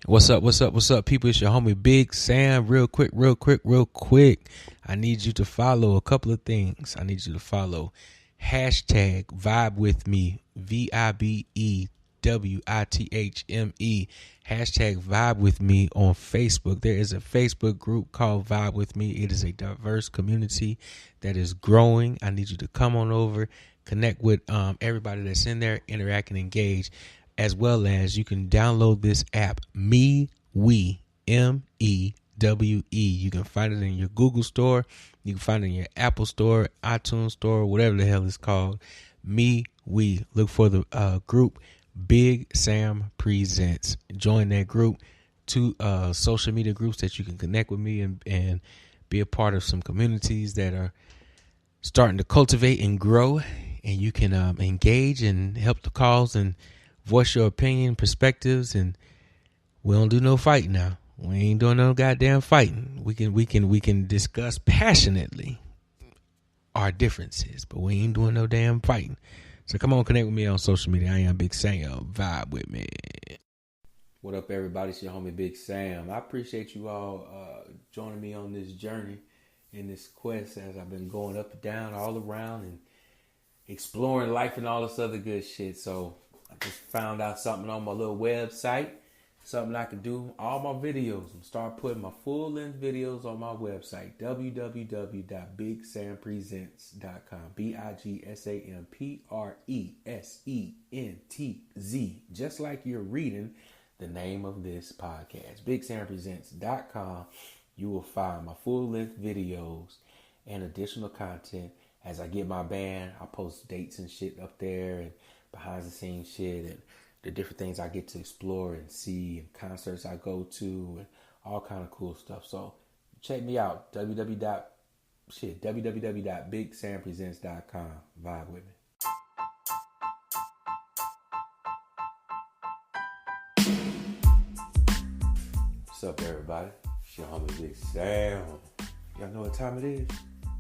What's up, people? It's your homie Big Sam. Real quick. I need you to follow a couple of things. I need you to follow hashtag VIBEWITHME, VIBEWITHME, hashtag VIBEWITHME on Facebook. There is a Facebook group called Vibe With Me. It is a diverse community that is growing. I need you to come on over, connect with everybody that's in there, interact and engage. As well as you can download this app, MeWe, MEWE. You can find it in your Google store. You can find it in your Apple store, iTunes store, whatever the hell it's called. MeWe. Look for the group Big Sam Presents. Join that group. Two social media groups that you can connect with me and be a part of some communities that are starting to cultivate and grow. And you can engage and help the cause and voice your opinion, perspectives, and we don't do no fighting now. We ain't doing no goddamn fighting. We can discuss passionately our differences, but we ain't doing no damn fighting. So come on, connect with me on social media. I am Big Sam. Vibe with me. What up, everybody? It's your homie Big Sam. I appreciate you all joining me on this journey in this quest as I've been going up and down all around and exploring life and all this other good shit. So I just found out something on my little website, something I can do. All my videos, I'm going to start putting my full-length videos on my website, www.bigsampresents.com, BIGSAMPRESENTZ, just like you're reading the name of this podcast, bigsampresents.com. You will find my full-length videos and additional content. As I get my band, I post dates and shit up there and behind the scenes shit and the different things I get to explore and see and concerts I go to and all kind of cool stuff. So check me out, www.bigsampresents.com. Vibe with me. What's up, everybody? It's your homie Big Sam. Y'all know what time it is?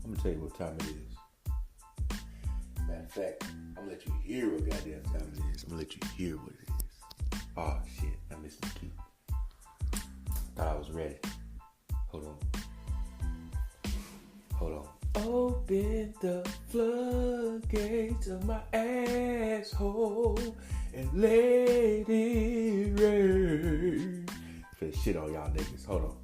I'm gonna tell you what time it is. Matter of fact, I'm gonna let you hear what goddamn time it is. I'm gonna let you hear what it is. Oh shit, I missed my key. Thought I was ready. Hold on. Open the floodgates of my asshole and let it rain. For the shit on y'all niggas. Hold on.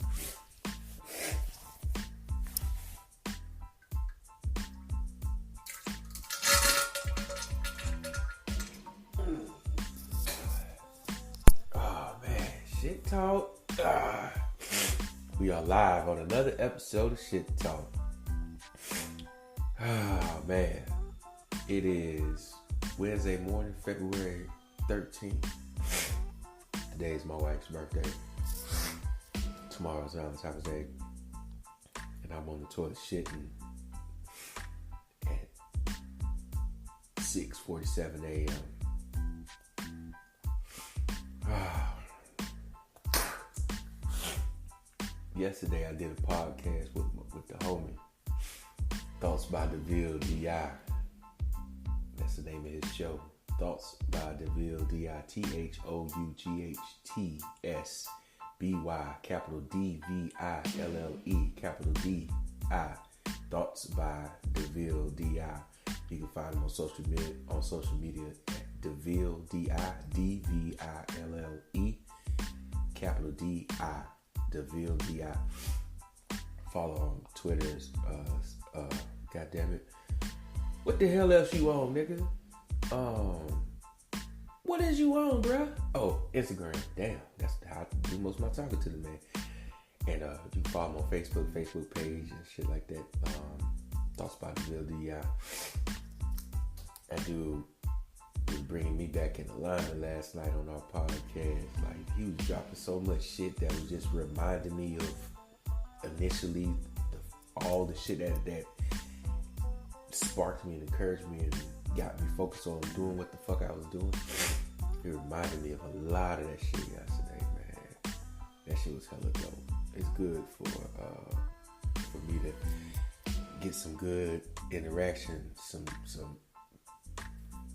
Shit Talk. We are live on another episode of Shit Talk. Oh man, it is Wednesday morning, February 13th. Today is my wife's birthday. Tomorrow's Valentine's Day, and I'm on the toilet shitting at 6:47 a.m. Yesterday I did a podcast with the homie, Thoughts by DeVille D.I. That's the name of his show. Thoughts by DeVille D.I. THOUGHTSBY, capital DVILLE, capital D.I. Thoughts by DeVille D.I. You can find him on social media at DeVille D.I. DVILLE, capital D.I. DeVille D.I. Follow on Twitter. God damn it. What the hell else you on, nigga? What is you on, bruh? Oh, Instagram. Damn, that's how I do most of my talking to the man. And you can follow me on Facebook page and shit like that. Thoughts by DeVille D.I. That dude was bringing me back in alignment last night on our podcast. Like, he was dropping so much shit that was just reminding me of initially all the shit that sparked me and encouraged me and got me focused on doing what the fuck I was doing. It reminded me of a lot of that shit yesterday, man. That shit was hella dope. It's good for me to get some good interaction, some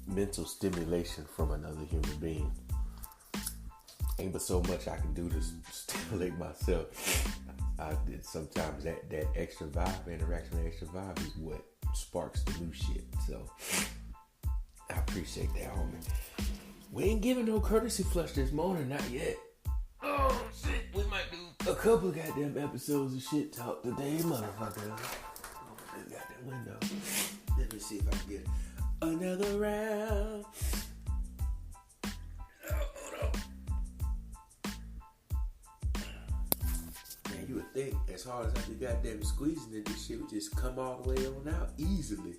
mental stimulation from another human being. ain't but so much I can do to stimulate myself. I did sometimes that extra vibe, interaction, that extra vibe is what sparks the new shit. So I appreciate that, homie. We ain't giving no courtesy flush this morning, not yet. Oh shit, we might do a couple of goddamn episodes of shit talk today, motherfucker. Open that goddamn window. Let me see if I can get another round. Man, you would think as hard as I be goddamn squeezing it, this shit would just come all the way on out easily.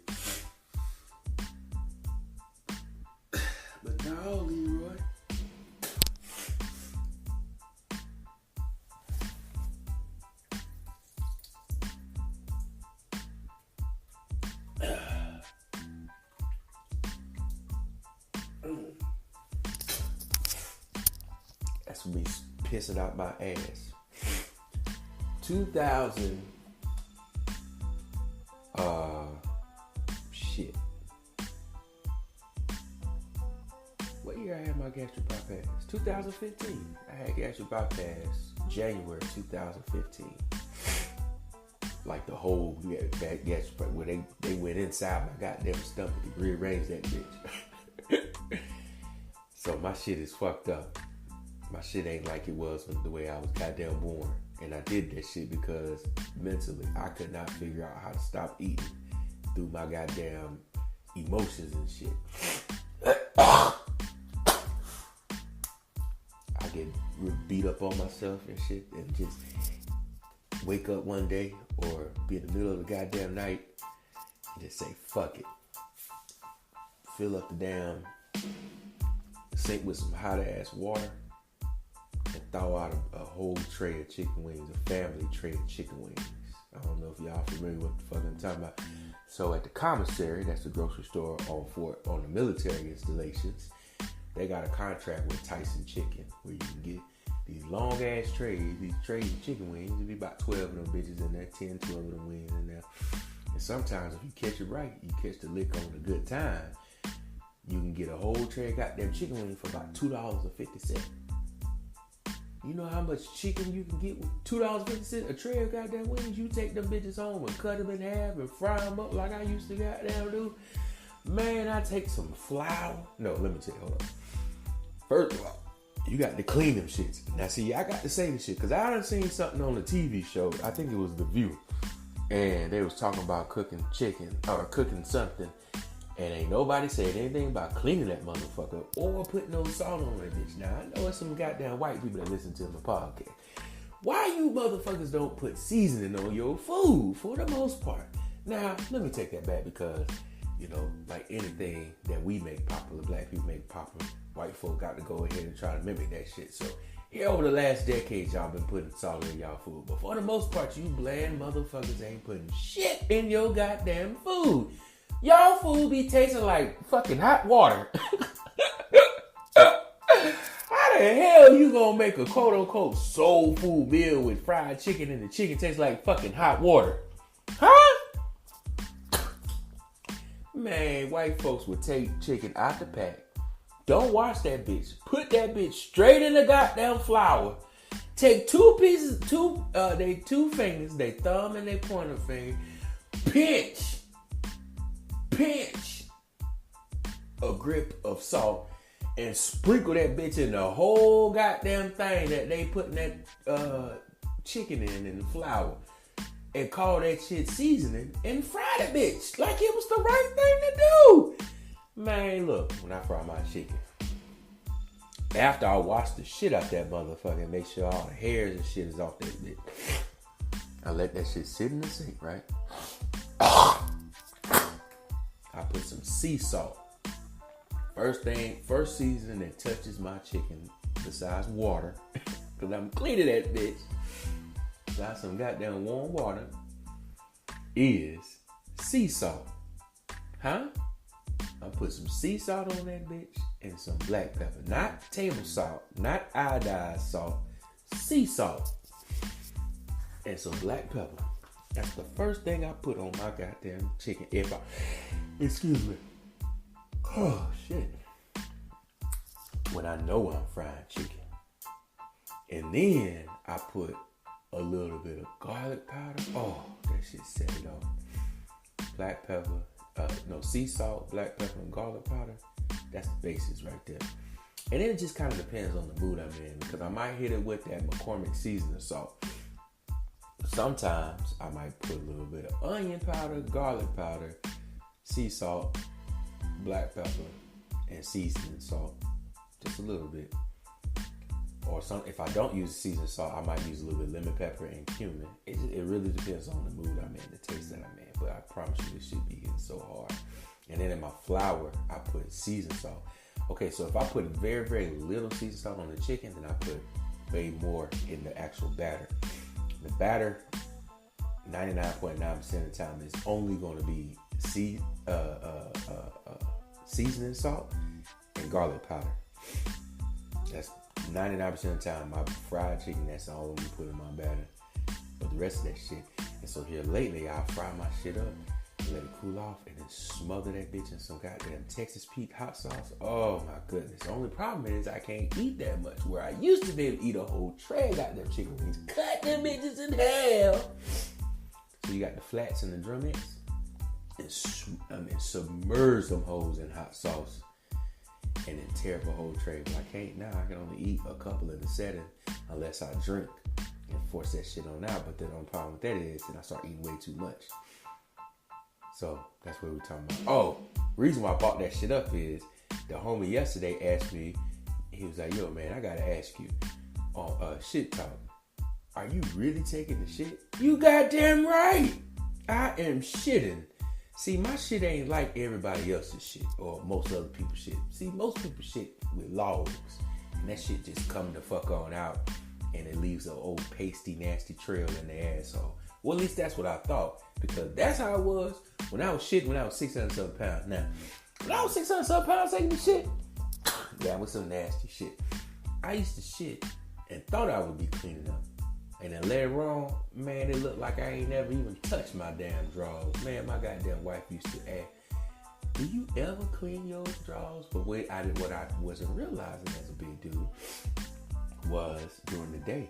But no, Leroy. That's me pissing out my ass. 2000. Shit. What year I had my gastric bypass? 2015. I had gastric bypass January 2015. Like the whole gastric, where they went inside my goddamn stomach to rearrange that bitch. So my shit is fucked up. My shit ain't like it was the way I was goddamn born. And I did that shit because mentally I could not figure out how to stop eating through my goddamn emotions and shit. I get beat up on myself and shit and just wake up one day or be in the middle of the goddamn night and just say, fuck it. Fill up the damn sink with some hot ass water and thaw out a whole tray of chicken wings, a family tray of chicken wings. I don't know if y'all familiar with what the fuck I'm talking about. So at the commissary, that's the grocery store on the military installations, they got a contract with Tyson Chicken where you can get these long ass trays, these trays of chicken wings. There'll be about 12 of them bitches in there, 10, 12 of them wings in there. And sometimes if you catch it right, you catch the lick on a good time, you can get a whole tray of goddamn chicken wings for about $2.50. You know how much chicken you can get with $2.50 a tray of goddamn wings? You take them bitches home and cut them in half and fry them up like I used to goddamn do. Man, I take some flour. No, let me tell you, hold on. First of all, you got to clean them shits. Now see, I got to say this shit because I done seen something on the TV show. I think it was The View. And they was talking about cooking chicken or cooking something. And ain't nobody said anything about cleaning that motherfucker or putting no salt on that bitch. Now, I know it's some goddamn white people that listen to my podcast. Why you motherfuckers don't put seasoning on your food for the most part? Now, let me take that back because, you know, like anything that we make popular, black people make popular, white folk got to go ahead and try to mimic that shit. So, here over the last decade, y'all been putting salt in y'all food. But for the most part, you bland motherfuckers ain't putting shit in your goddamn food. Y'all food be tasting like fucking hot water. How the hell you gonna make a quote-unquote soul food meal with fried chicken and the chicken tastes like fucking hot water? Huh? Man, white folks would take chicken out the pack. Don't wash that bitch. Put that bitch straight in the goddamn flour. Take two fingers, they thumb and they pointer finger. Pinch a grip of salt and sprinkle that bitch in the whole goddamn thing that they putting that chicken in the flour and call that shit seasoning and fry the bitch like it was the right thing to do. Man, look, when I fry my chicken, after I wash the shit out that motherfucker and make sure all the hairs and shit is off that bitch, I let that shit sit in the sink, right? I put some sea salt. First seasoning that touches my chicken besides water, because I'm cleaning that bitch. Got some goddamn warm water, is sea salt. Huh? I put some sea salt on that bitch and some black pepper. Not table salt, not iodized salt, sea salt. And some black pepper. That's the first thing I put on my goddamn chicken. Excuse me. Oh, shit. When I know I'm frying chicken. And then I put a little bit of garlic powder. Oh, that shit set it off. Black pepper, sea salt, black pepper, and garlic powder. That's the basis right there. And then it just kind of depends on the mood I'm in, because I might hit it with that McCormick seasoning salt. Sometimes I might put a little bit of onion powder, garlic powder, sea salt, black pepper, and seasoning salt. Just a little bit. Or if I don't use seasoned salt, I might use a little bit of lemon pepper and cumin. It really depends on the mood I'm in, the taste that I'm in. But I promise you, this should be getting so hard. And then in my flour, I put seasoned salt. Okay, so if I put very, very little seasoned salt on the chicken, then I put way more in the actual batter. The batter, 99.9% of the time, is only going to be seasoning salt and garlic powder. That's 99% of the time. My fried chicken, that's all I'm going to put in my batter. But the rest of that shit. And so here lately, I'll fry my shit up and let it cool off and then smother that bitch in some goddamn Texas Pete hot sauce. Oh my goodness. The only problem is I can't eat that much. Where I used to be able to eat a whole tray of goddamn chicken wings. Cut them bitches in half. So you got the flats and the drumettes. And submerge them hoes in hot sauce. And then tear up a whole tray. But I can't now. I can only eat a couple in the setting unless I drink and force that shit on out. But the only problem with that is then I start eating way too much. So that's what we're talking about. Oh, reason why I bought that shit up is the homie yesterday asked me, he was like, yo man, I gotta ask you on Shit Talk, are you really taking the shit? You goddamn right. I am shitting. See, my shit ain't like everybody else's shit or most other people's shit. See, most people's shit with logs, and that shit just come the fuck on out, and it leaves an old pasty, nasty trail in the asshole. Well, at least that's what I thought, because that's how it was when I was shitting when I was 600-something pounds. Now, when I was 600-something pounds taking the shit, that was some nasty shit. I used to shit and thought I would be cleaning up. And then later on, man, it looked like I ain't never even touched my damn drawers. Man, my goddamn wife used to ask, do you ever clean your drawers? But what I wasn't realizing as a big dude was during the day,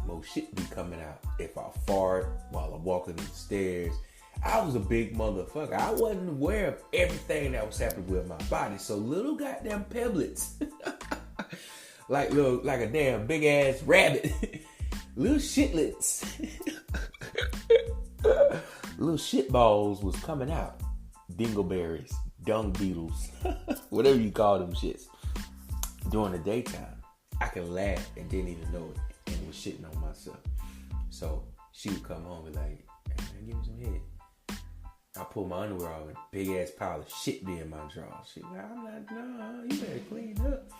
most shit be coming out. If I fart while I'm walking up the stairs, I was a big motherfucker. I wasn't aware of everything that was happening with my body. So little goddamn pebblets, like a damn big ass rabbit, little shitlets, little shit balls was coming out. Dingleberries, dung beetles, whatever you call them shits. During the daytime, I could laugh and didn't even know it. And was shitting on myself. So she would come home and be like, hey man, give me some head. I pull my underwear off and a big ass pile of shit be in my drawers. She like, I'm like, no, you better clean up.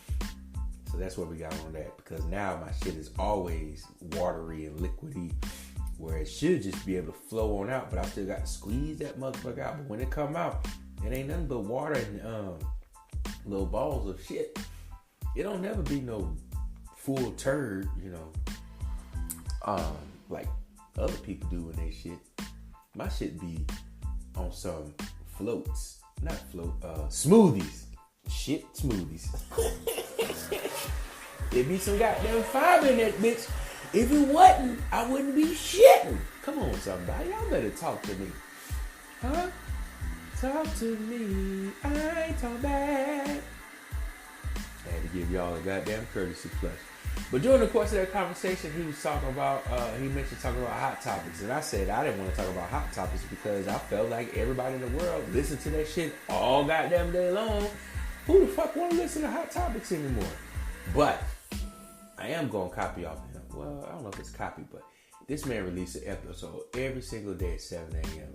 So that's what we got on that, because now my shit is always watery and liquidy, where it should just be able to flow on out, but I still got to squeeze that motherfucker out. But when it come out, it ain't nothing but water and little balls of shit. It don't never be no full turd, you know, like other people do when they shit. My shit be on some floats, not float, smoothies. Shit smoothies. There be some goddamn fiber in that bitch. If it wasn't, I wouldn't be shitting. Come on, somebody. Y'all better talk to me. Huh? Talk to me. I ain't talk back. I had to give y'all a goddamn courtesy flush. But during the course of that conversation, he was talking about, he mentioned talking about hot topics. And I said I didn't want to talk about hot topics because I felt like everybody in the world listened to that shit all goddamn day long. Who the fuck want to listen to hot topics anymore? But I am going to copy off of him. Well, I don't know if it's copy, but this man released an episode every single day at 7 a.m.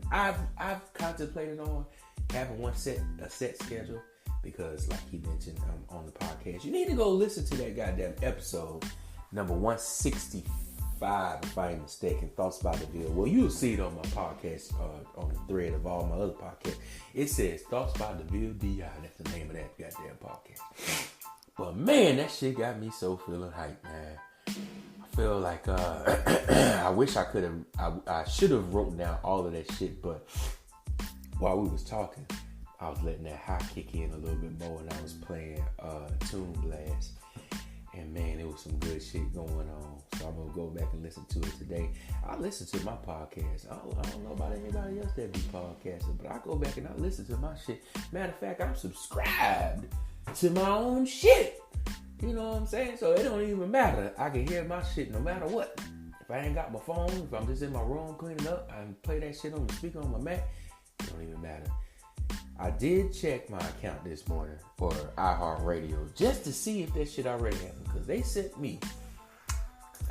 I've contemplated on having a set schedule. Because like he mentioned on the podcast, you need to go listen to that goddamn episode, number 165, if I ain't mistaken, Thoughts by DeVille. Well, you'll see it on my podcast, on the thread of all my other podcasts. It says Thoughts by DeVille DI. That's the name of that goddamn podcast. But man, that shit got me so feeling hyped, man. I feel like I wish I could have, I should have wrote down all of that shit, but while we was talking, I was letting that high kick in a little bit more, and I was playing Toon Blast. And man, there was some good shit going on. So I'm going to go back and listen to it today. I listen to my podcast. I don't know about anybody else that be podcasting, but I go back and I listen to my shit. Matter of fact, I'm subscribed to my own shit. You know what I'm saying? So it don't even matter. I can hear my shit no matter what. If I ain't got my phone, if I'm just in my room cleaning up, I can play that shit on the speaker on my Mac. It don't even matter. I did check my account this morning for iHeartRadio just to see if that shit already happened, because they sent me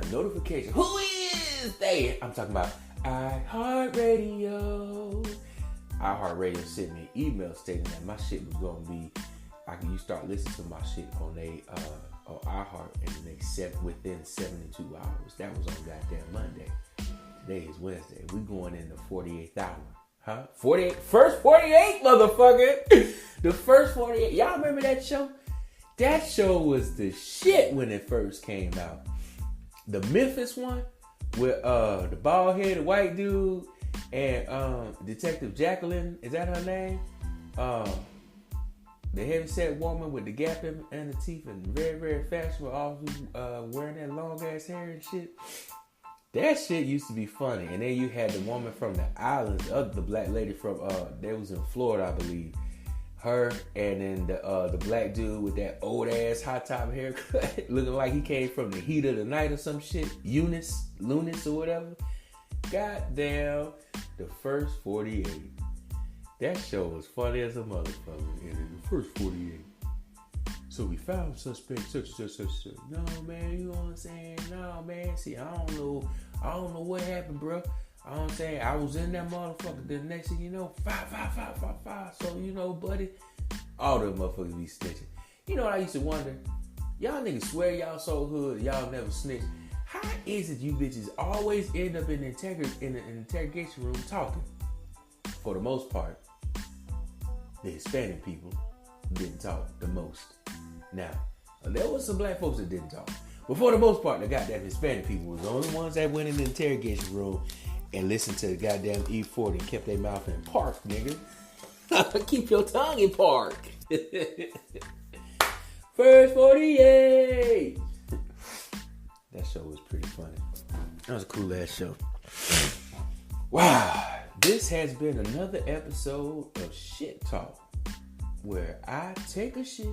a notification. Who is they? I'm talking about iHeartRadio. iHeartRadio sent me an email stating that my shit was going to be, you start listening to my shit on iHeart within 72 hours. That was on goddamn Monday. Today is Wednesday. We going in the 48th hour. Huh? 48, first 48, motherfucker. The first 48. Y'all remember that show? That show was the shit when it first came out. The Memphis one with the bald-headed white dude and Detective Jacqueline, is that her name? The heavyset woman with the gap in the teeth and very, very fashionable, all wearing that long ass hair and shit. That shit used to be funny. And then you had the woman from the islands, the black lady from they was in Florida, I believe. Her, and then the black dude with that old ass hot top haircut, looking like he came from the heat of the night or some shit. Lunis or whatever. Goddamn, the first 48. That show was funny as a motherfucker. And in the first 48. So we found suspect such. No, man, you know what I'm saying? No, man. See, I don't know what happened, bro. I don't say I was in that motherfucker. The next thing you know, 5. So, you know, buddy, all them motherfuckers be snitching. You know what I used to wonder? Y'all niggas swear y'all so hood, y'all never snitch. How is it you bitches always end up in an interrogation room talking? For the most part, the Hispanic people didn't talk the most. Now, there was some black folks that didn't talk. But for the most part, the goddamn Hispanic people was the only ones that went in the interrogation room and listened to the goddamn E40 and kept their mouth in park, nigga. Keep your tongue in park. First 48. That show was pretty funny. That was a cool ass show. Wow. This has been another episode of Shit Talk, where I take a shit,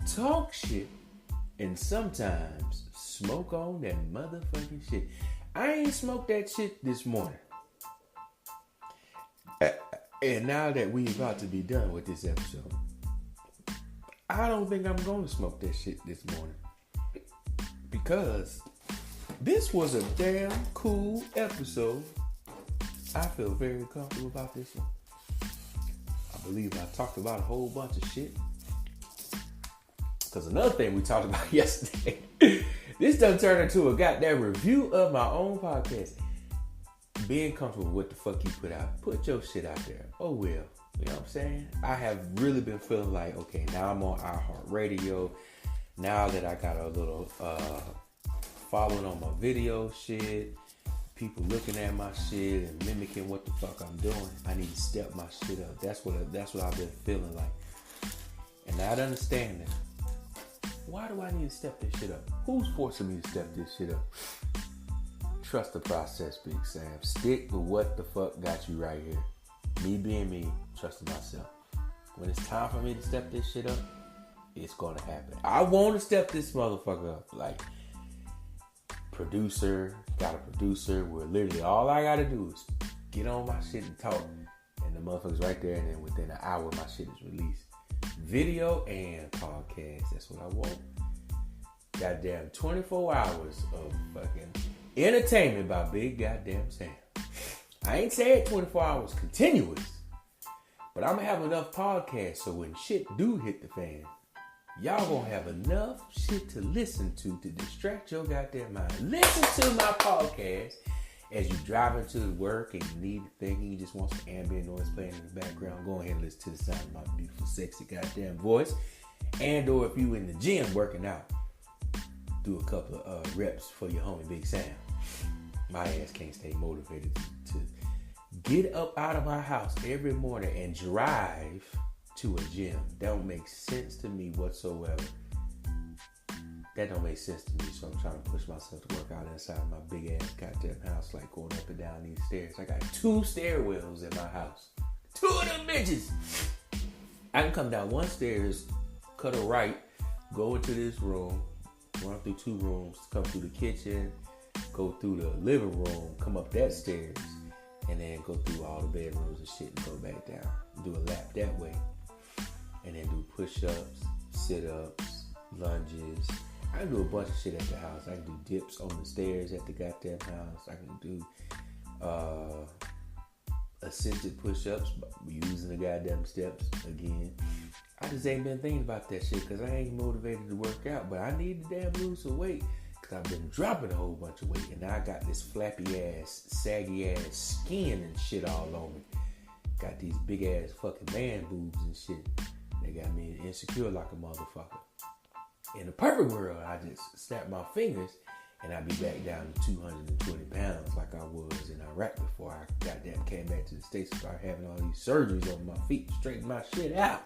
talk shit, and sometimes smoke on that motherfucking shit. I ain't smoked that shit this morning. And now that we about to be done with this episode, I don't think I'm going to smoke that shit this morning. Because this was a damn cool episode. I feel very comfortable about this one. I believe I talked about a whole bunch of shit. Because another thing we talked about yesterday, this done turned into a goddamn review of my own podcast. Being comfortable with what the fuck you put out. Put your shit out there. Oh well. You know what I'm saying? I have really been feeling like, okay, now I'm on iHeartRadio. Now that I got a little following on my video shit, people looking at my shit and mimicking what the fuck I'm doing, I need to step my shit up. That's what I've been feeling like. And not understanding, why do I need to step this shit up? Who's forcing me to step this shit up? Trust the process, Big Sam. Stick with what the fuck got you right here. Me being me, trusting myself. When it's time for me to step this shit up, it's gonna happen. I want to step this motherfucker up. Like, got a producer where literally all I gotta do is get on my shit and talk. And the motherfucker's right there, and then within an hour my shit is released. Video and podcast, that's what I want. Goddamn 24 hours of fucking entertainment by Big Goddamn Sam. I ain't saying 24 hours continuous, but I'm gonna have enough podcasts so when shit do hit the fan, y'all gonna have enough shit to listen to distract your goddamn mind. Listen to my podcast as you drive into work and you need a thing and you just want some ambient noise playing in the background. Go ahead and listen to the sound of my beautiful, sexy goddamn voice. And or if you in the gym working out, do a couple of reps for your homie Big Sam. My ass can't stay motivated to get up out of my house every morning and drive to a gym. That don't make sense to me whatsoever. that don't make sense to me. So I'm trying to push myself to work out inside my big ass goddamn house, like going up and down these stairs. I got 2 stairwells in my house. 2 of them bitches. I can come down 1 stairs, cut a right, go into this room, run through 2 rooms, come through the kitchen, go through the living room, come up that stairs, and then go through all the bedrooms and shit and go back down. Do a lap that way. And then do push-ups, sit-ups, lunges. I can do a bunch of shit at the house. I can do dips on the stairs at the goddamn house. I can do assisted push-ups using the goddamn steps again. I just ain't been thinking about that shit because I ain't motivated to work out. But I need to damn lose some weight because I've been dropping a whole bunch of weight. And now I got this flappy ass, saggy ass skin and shit all on me. Got these big ass fucking man boobs and shit. They got me insecure like a motherfucker. In the perfect world, I just snap my fingers and I'd be back down to 220 pounds like I was in Iraq before I goddamn came back to the States and started having all these surgeries on my feet to straighten my shit out.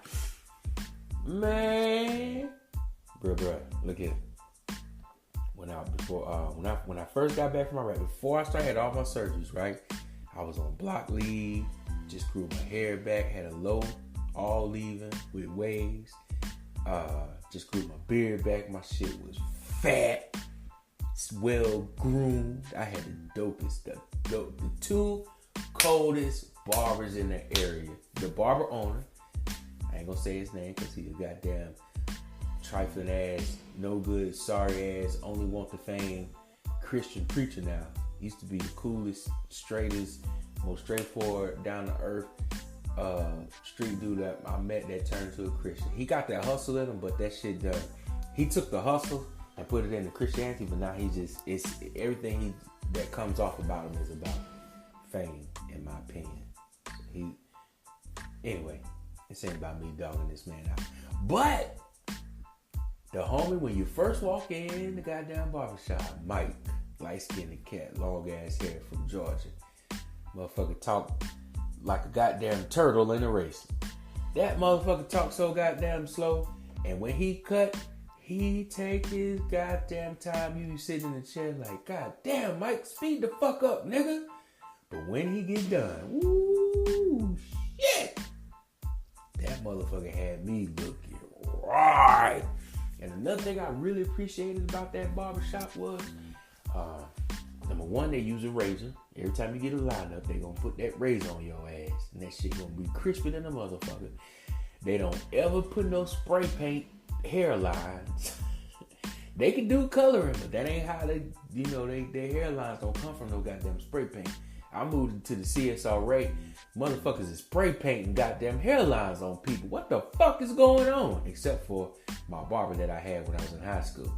Man. Bruh, look here. When I first got back from Iraq, before I started had all my surgeries, right? I was on block leave, just grew my hair back, had a low, all leaving with waves. Just grew my beard back. My shit was fat, well groomed. I had the dopest, the 2 coldest barbers in the area. The barber owner, I ain't gonna say his name because he a goddamn trifling ass, no good, sorry ass, only want the fame Christian preacher now. Used to be the coolest, straightest, most straightforward, down to earth street dude that I met that turned to a Christian. He got that hustle in him, but that shit done. He took the hustle and put it into Christianity, but now it's everything that comes off about him is about fame, in my opinion. Anyway, this ain't about me dogging this man out. But the homie, when you first walk in the goddamn barbershop, Mike, light-skinned cat, long ass hair from Georgia. Motherfucker talk like a goddamn turtle in a race. That motherfucker talk so goddamn slow. And when he cut, he take his goddamn time. You sitting in the chair like, God damn, Mike, speed the fuck up, nigga. But when he get done, woo, shit. That motherfucker had me looking right. And another thing I really appreciated about that barbershop was, number one, they use a razor. Every time you get a lineup, they gonna put that razor on your ass. And that shit gonna be crispy than a motherfucker. They don't ever put no spray paint hairlines. They can do coloring, but that ain't how their hairlines don't come from no goddamn spray paint. I moved to the CSRA. Motherfuckers is spray painting goddamn hairlines on people. What the fuck is going on? Except for my barber that I had when I was in high school.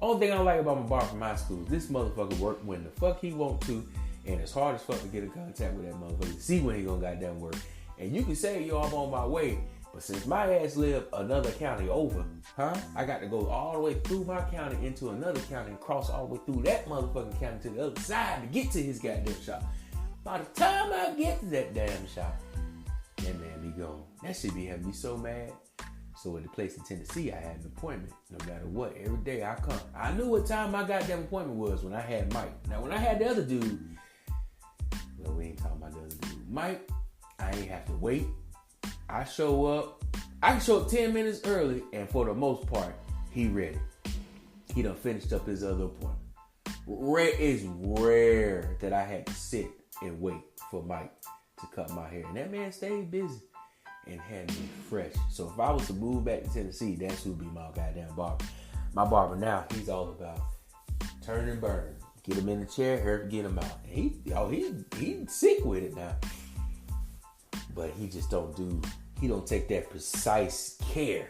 Only thing I like about my barber from high school is this motherfucker work when the fuck he want to, and it's hard as fuck to get in contact with that motherfucker to see when he gonna goddamn work. And you can say, yo, I'm on my way, but since my ass live another county over, I got to go all the way through my county into another county and cross all the way through that motherfucking county to the other side to get to his goddamn shop. By the time I get to that damn shop, that man be gone. That shit be having me so mad. So at the place in Tennessee, I had an appointment. No matter what, every day I come. I knew what time my goddamn appointment was when I had Mike. Now when I had the other dude, well, we ain't talking about the other dude. Mike, I ain't have to wait. I show up. I can show up 10 minutes early, and for the most part, he ready. He done finished up his other appointment. It's rare that I had to sit and wait for Mike to cut my hair. And that man stayed busy and had me fresh. So if I was to move back to Tennessee, that's who'd be my goddamn barber. My barber now, he's all about turn and burn. Get him in the chair, hurry, get him out. And he's sick with it now. But he just he don't take that precise care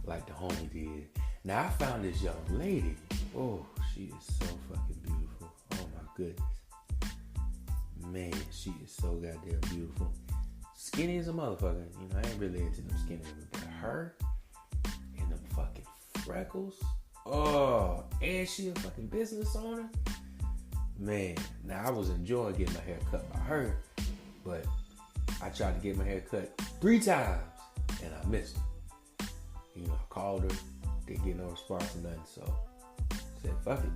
like the homie did. Now I found this young lady. Oh, she is so fucking beautiful. Oh my goodness. Man, she is so goddamn beautiful. Skinny as a motherfucker. You know, I ain't really into them skinny women. But her and them fucking freckles. Oh, and she a fucking business owner. Man, now I was enjoying getting my hair cut by her, but I tried to get my hair cut 3 times and I missed her. You know, I called her Didn't get no response or nothing, so I said fuck it.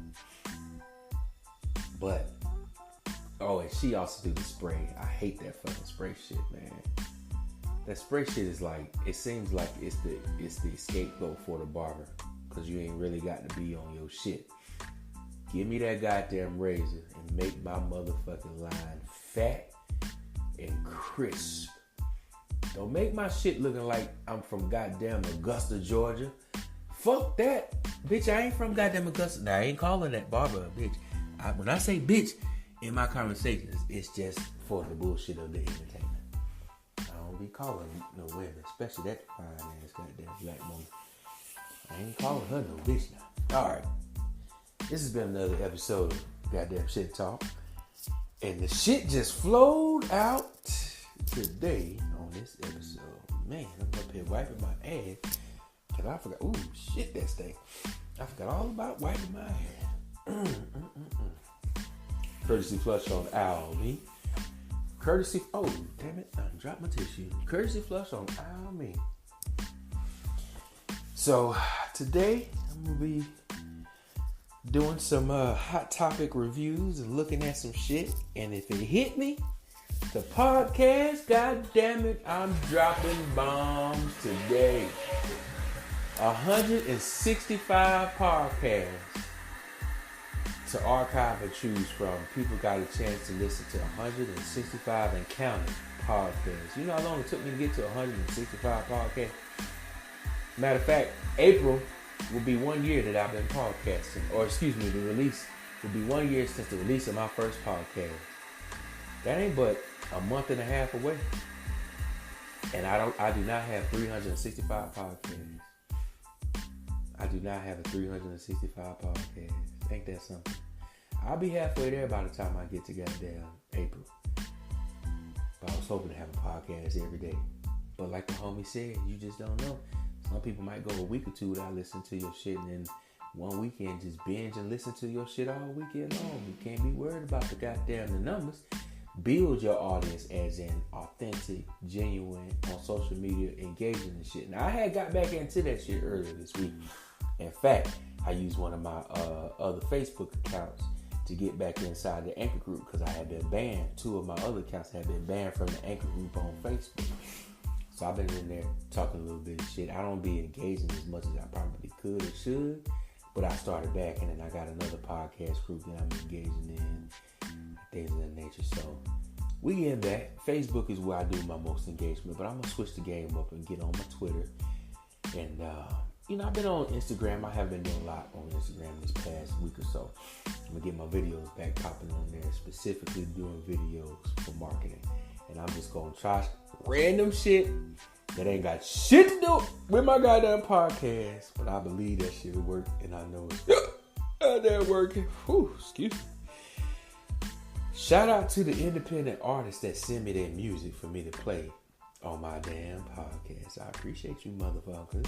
But and she also do the spray. I hate that fucking spray shit, man. That spray shit is like, it seems like it's the scapegoat for the barber, because you ain't really got to be on your shit. Give me that goddamn razor and make my motherfucking line fat and crisp. Don't make my shit looking like I'm from goddamn Augusta, Georgia. Fuck that. Bitch, I ain't from goddamn Augusta. Now, I ain't calling that barber a bitch. When I say bitch in my conversations, it's just for the bullshit of the entertainment. I don't be calling no women, especially that fine ass goddamn black woman. I ain't calling her no bitch now. Alright. This has been another episode of Goddamn Shit Talk. And the shit just flowed out today on this episode. Man, I'm up here wiping my ass. Cause I forgot, shit, that stink. I forgot all about wiping my ass. Courtesy flush on Owl Me. Courtesy, damn it, I dropped my tissue. Courtesy flush on Owl Me. So, today, I'm going to be doing some hot topic reviews and looking at some shit. And if it hit me, the podcast, god damn it, I'm dropping bombs today. 165 podcasts to archive and choose from. People got a chance to listen to 165 and counting podcasts. You know how long it took me to get to 165 podcasts? Matter of fact, April will be 1 year that I've been podcasting. Or excuse me, the release will be 1 year since the release of my first podcast. That ain't but a month and a half away. And I do not have 365 podcasts. I do not have a 365 podcast. Ain't that something? I'll be halfway there by the time I get to goddamn April. But I was hoping to have a podcast every day. But like the homie said, you just don't know. Some people might go a week or two without listening to your shit, and then one weekend just binge and listen to your shit all weekend long. You can't be worried about the numbers. Build your audience as in authentic, genuine, on social media, engaging and shit. Now, I had got back into that shit earlier this week. In fact, I used one of my other Facebook accounts to get back inside the Anchor group because I had been banned. 2 of my other accounts had been banned from the Anchor group on Facebook. So I've been in there talking a little bit of shit. I don't be engaging as much as I probably could or should, but I started back, and then I got another podcast group that I'm engaging in, things of that nature. So we getting back. Facebook is where I do my most engagement, but I'm going to switch the game up and get on my Twitter. And, I've been on Instagram. I have been doing a lot on Instagram this past week or so. I'm going to get my videos back popping on there, specifically doing videos for marketing. And I'm just going to try random shit that ain't got shit to do with my goddamn podcast. But I believe that shit will work, and I know it's goddamn working. Whew, excuse me. Shout out to the independent artists that send me their music for me to play on my damn podcast. I appreciate you motherfuckers.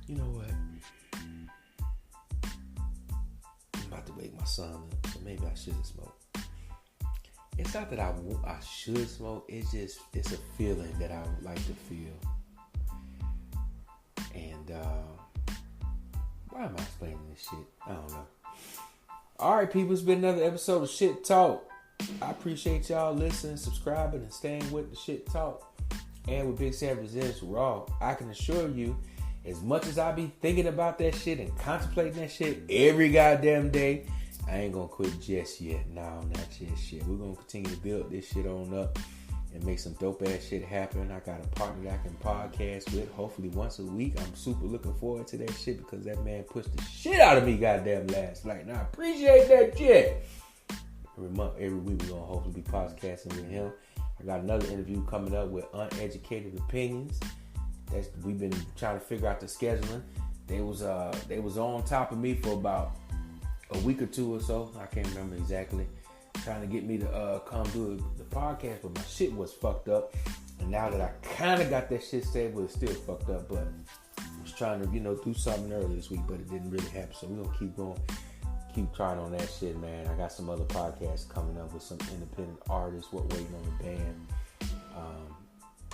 You know what? I'm about to wake my son up, so maybe I shouldn't smoke. It's not that I should smoke. It's a feeling that I would like to feel. And why am I explaining this shit? I don't know. All right, people. It's been another episode of Shit Talk. I appreciate y'all listening, subscribing, and staying with the Shit Talk. And with Big Sam Presents Raw, I can assure you, as much as I be thinking about that shit and contemplating that shit every goddamn day, I ain't gonna quit just yet. No, not just yet. We're gonna continue to build this shit on up and make some dope ass shit happen. I got a partner that I can podcast with, hopefully once a week. I'm super looking forward to that shit because that man pushed the shit out of me goddamn last night. And I appreciate that shit. Every week we're gonna hopefully be podcasting with him. I got another interview coming up with Uneducated Opinions. We've been trying to figure out the scheduling. They was on top of me for about a week or two or so. I can't remember exactly. Trying to get me to come do the podcast, but my shit was fucked up. And now that I kind of got that shit stable, it's still fucked up. But I was trying to, do something earlier this week, but it didn't really happen. So we're gonna keep going, keep trying on that shit, man. I got some other podcasts coming up with some independent artists. We're waiting on the band,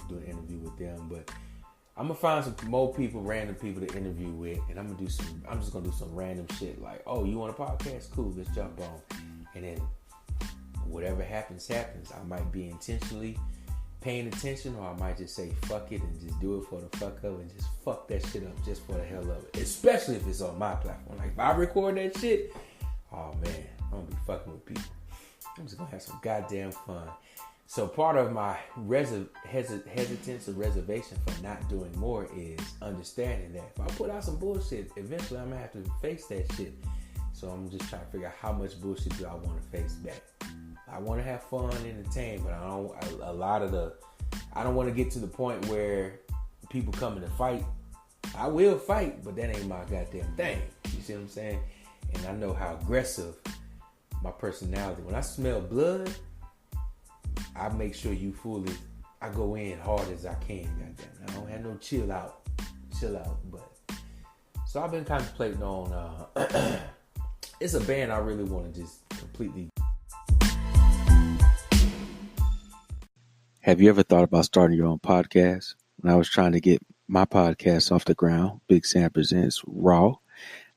do an interview with them, but I'm gonna find some more people, random people to interview with, and I'm just gonna do some random shit like, oh, you want a podcast? Cool, let's jump on. And then whatever happens. I might be intentionally paying attention, or I might just say fuck it and just do it for the fuck of it and just fuck that shit up just for the hell of it. Especially if it's on my platform. Like if I record that shit, oh man, I'm gonna be fucking with people. I'm just gonna have some goddamn fun. So part of my hesitance or reservation for not doing more is understanding that if I put out some bullshit, eventually I'm gonna have to face that shit. So I'm just trying to figure out how much bullshit do I want to face back. I want to have fun and entertain, but I don't want to get to the point where people coming to fight. I will fight, but that ain't my goddamn thing. You see what I'm saying? And I know how aggressive my personality. When I smell blood, I make sure I go in hard as I can, goddamn. I don't have no chill out, but. So I've been contemplating on, it's a band I really want to just completely. Have you ever thought about starting your own podcast? When I was trying to get my podcast off the ground, Big Sam Presents Raw,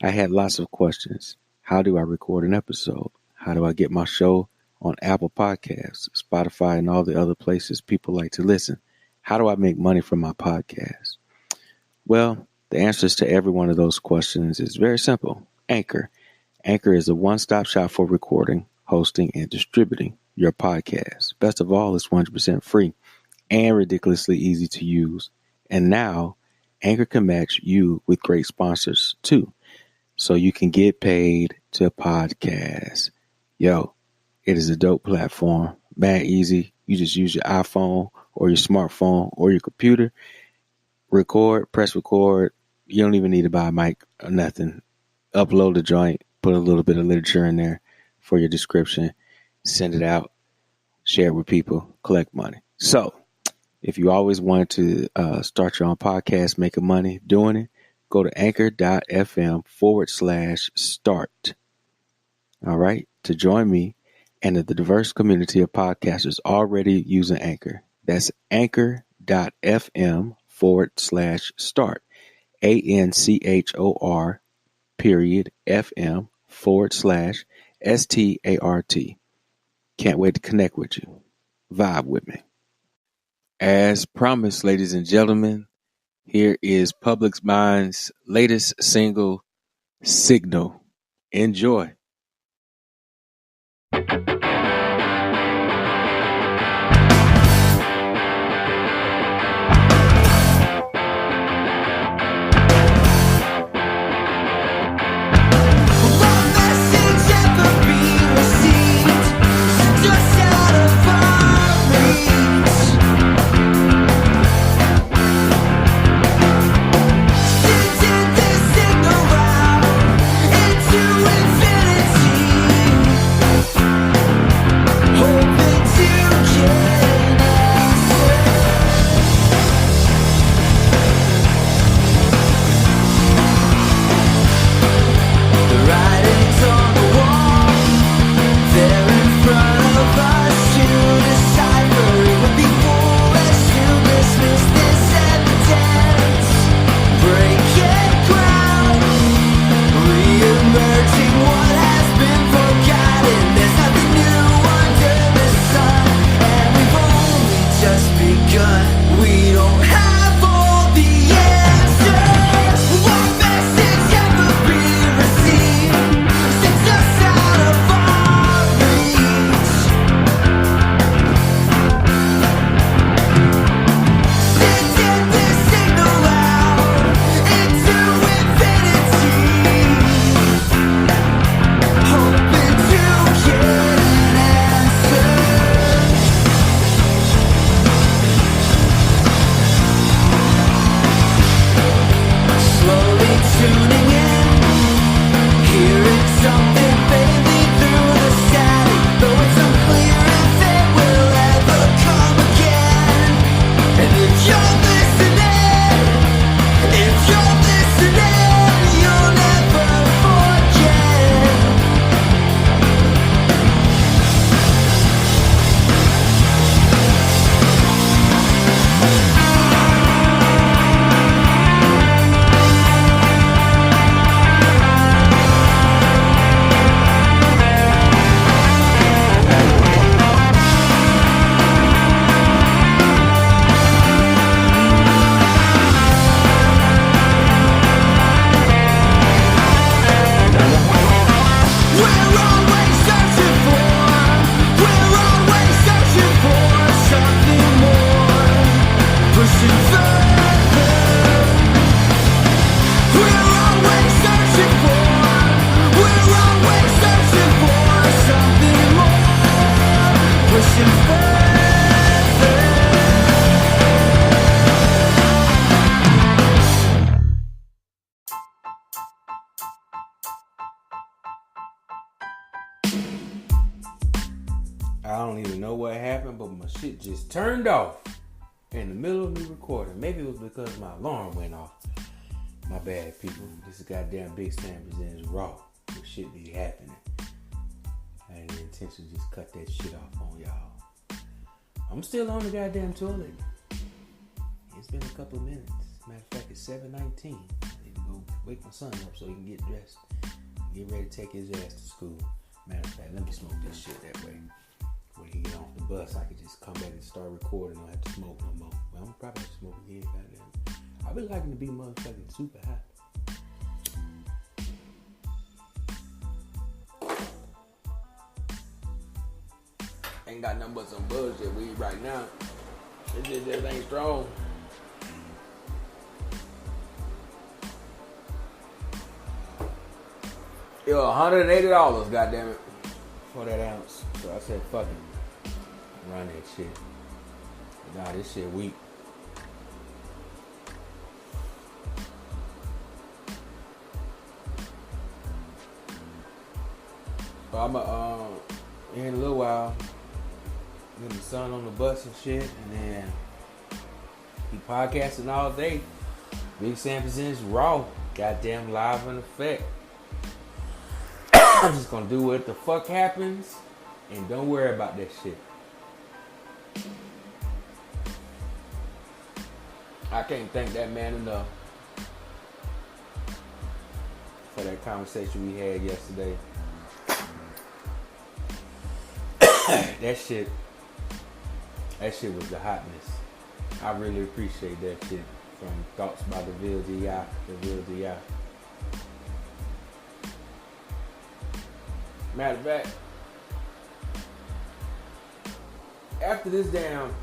I had lots of questions. How do I record an episode? How do I get my show on Apple Podcasts, Spotify, and all the other places people like to listen? How do I make money from my podcast? Well, the answers to every one of those questions is very simple. Anchor. Anchor is a one-stop shop for recording, hosting, and distributing your podcast. Best of all, it's 100% free and ridiculously easy to use. And now, Anchor can match you with great sponsors too, so you can get paid to podcast. Yo, it is a dope platform. Mad easy. You just use your iPhone or your smartphone or your computer. Record, press record. You don't even need to buy a mic or nothing. Upload the joint, put a little bit of literature in there for your description, send it out, share it with people, collect money. So if you always wanted to start your own podcast, making money doing it, go to anchor.fm/start. All right. To join me and the diverse community of podcasters already using Anchor. That's anchor.fm/start. ANCHOR.FM/START. Can't wait to connect with you. Vibe with me. As promised, ladies and gentlemen, here is Public Mind's latest single, Signal. Enjoy. I don't even know what happened, but my shit just turned off in the middle of me recording. Maybe it was because my alarm went off. My bad, people. This is goddamn Big Sam Presents Raw. This shit be happening. I had the intention to just cut that shit off on y'all. I'm still on the goddamn toilet. It's been a couple of minutes. Matter of fact, it's 7:19. I need to go wake my son up so he can get dressed. Get ready to take his ass to school. Matter of fact, let me smoke this shit that way. When he get off the bus, I can just come back and start recording. I don't have to smoke no more. Well, I'm probably have to smoke again, goddamn. I've been liking to be motherfucking super high. Ain't got nothing but some bullshit weed right now. It just ain't strong. It was $180, goddammit, for that ounce. So I said, fuck it. Run that shit. Nah, this shit weak. But I'm in a little while, get my son on the bus and shit, and then he podcasting all day. Big Sam Presents Raw, goddamn live in effect. I'm just gonna do what the fuck happens and don't worry about that shit. I can't thank that man enough for that conversation we had yesterday. That shit was the hotness. I really appreciate that shit from Thoughts by the Real DI. Matter of fact, after this damn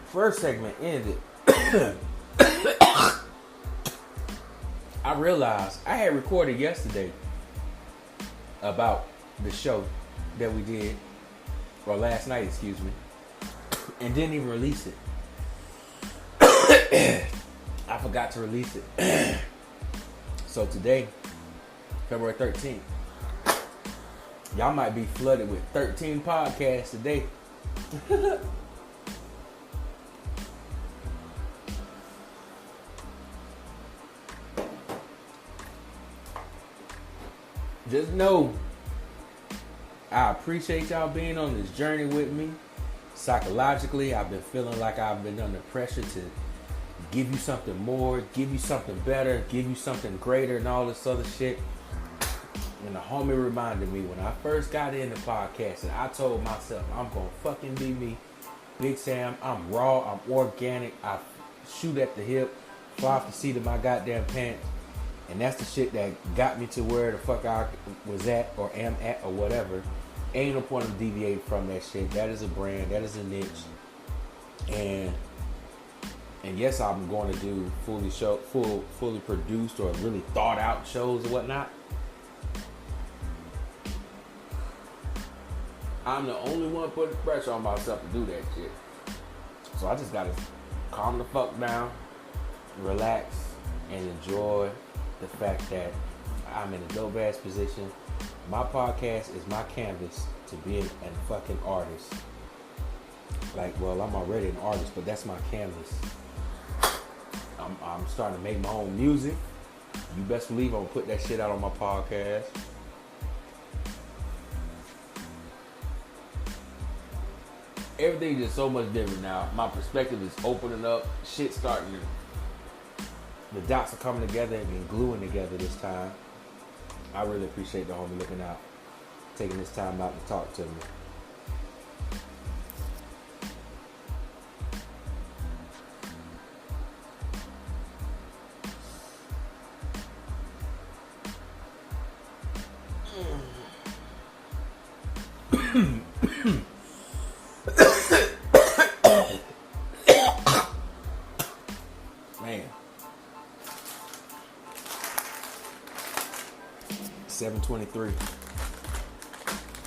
first segment ended, I realized I had recorded yesterday about the show that we did, or last night, excuse me, and didn't even release it. I forgot to release it. So today, February 13th, y'all might be flooded with 13 podcasts today. Just know, I appreciate y'all being on this journey with me. Psychologically, I've been feeling like I've been under pressure to give you something more, give you something better, give you something greater, and all this other shit. And the homie reminded me when I first got into podcasting, I told myself, I'm gonna fucking be me. Big Sam, I'm raw, I'm organic, I shoot at the hip, fly off the seat of my goddamn pants. And that's the shit that got me to where the fuck I was at or am at or whatever. Ain't no point of deviating from that shit. That is a brand, that is a niche. And yes, I'm going to do fully produced or really thought out shows or whatnot. I'm the only one putting pressure on myself to do that shit. So I just gotta calm the fuck down, relax, and enjoy the fact that I'm in a dope ass position. My podcast is my canvas to being a fucking artist. Like, well, I'm already an artist, but that's my canvas. I'm starting to make my own music. You best believe I'm gonna put that shit out on my podcast. Everything's just so much different now. My perspective is opening up. Shit's starting to... The dots are coming together and gluing together this time. I really appreciate the homie looking out, taking this time out to talk to me. Man. 7:23.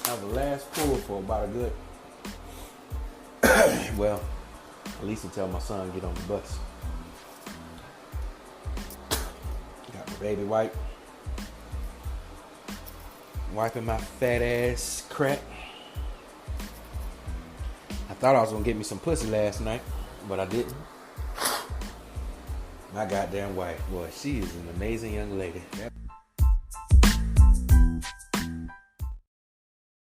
That was the last pull for about a good well, at least until my son get on the bus. Got my baby wipe. Wiping my fat ass crack. thought I was gonna get me some pussy last night, but I didn't. My goddamn wife, boy, she is an amazing young lady.